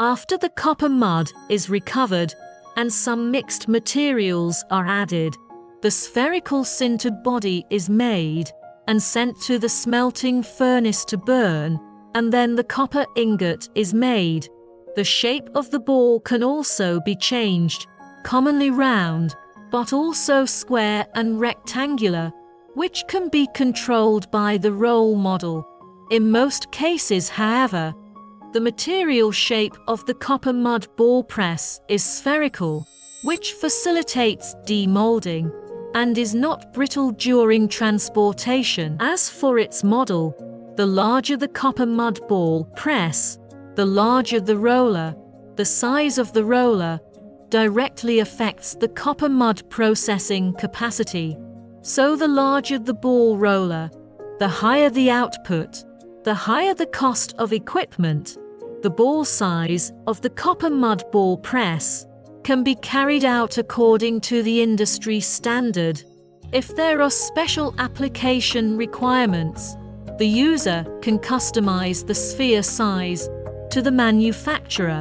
After the copper mud is recovered and some mixed materials are added, the spherical sintered body is made and sent to the smelting furnace to burn, and then the copper ingot is made. The shape of the ball can also be changed, commonly round, but also square and rectangular, which can be controlled by the roll model. In most cases, however, the material shape of the copper mud ball press is spherical, which facilitates demolding and is not brittle during transportation. As for its model, the larger the copper mud ball press, the larger the roller. The size of the roller directly affects the copper mud processing capacity. So the larger the ball roller, the higher the output, the higher the cost of equipment. The ball size of the copper mud ball press can be carried out according to the industry standard. If there are special application requirements, the user can customize the sphere size to the manufacturer.